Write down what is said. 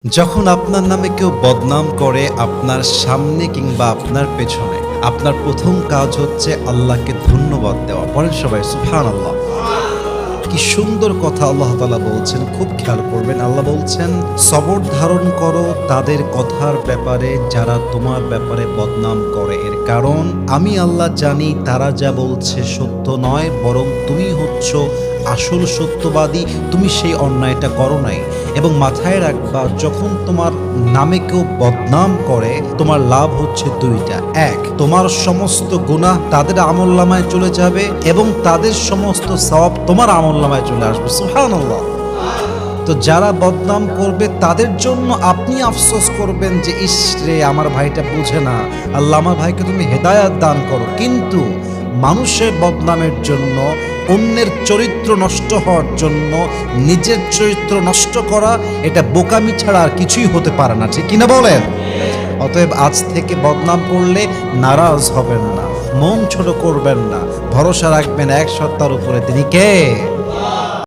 যখন আপনার নামে কেউ বদনাম করে আপনার সামনে কিংবা আপনার পেছনে, আপনার প্রথম কাজ হচ্ছে আল্লাহকে ধন্যবাদ দেওয়া। পড়েন সবাই সুবহানাল্লাহ। কি সুন্দর কথা আল্লাহ তাআলা বলছেন, খুব খেয়াল করবেন। আল্লাহ বলছেন, সবর ধারণ করো তাদের কথার ব্যাপারে যারা তোমার ব্যাপারে বদনাম করে। এর কারণ আমি আল্লাহ জানি তারা যা বলছে সত্য নয়, বরং তুমি হচ্ছ আসল সত্যবাদী। তুমি সেই অন্যায়টা করো নাই। এবং মাথায় রাখবা, যখন তোমার নামে কেউ বদনাম করে তোমার লাভ হচ্ছে দুইটা। এক, তোমার সমস্ত গুনাহ তাদের আমলনামায় চলে যাবে এবং তাদের সমস্ত সওয়াব তোমার আমলনামায় চলে আসবে। সুবহানাল্লাহ। তো যারা বদনাম করবে তাদের জন্য আপনি আফসোস করবেন যে ইস রে, আমার ভাইটা বুঝে না, আল্লাহ আমার ভাইকে তুমি হেদায়াত দান করো। কিন্তু মানুষের বদনামের জন্য, অন্যের চরিত্র নষ্ট হওয়ার জন্য নিজের চরিত্র নষ্ট করা, এটা বোকামি ছাড়া আর কিছুই হতে পারে না, ঠিক কিনা বলেন? অতএব আজ থেকে বদনাম করলে নারাজ হবেন না, মন ছোট করবেন না, ভরসা রাখবেন এক সত্তার উপরে, তিনি কে?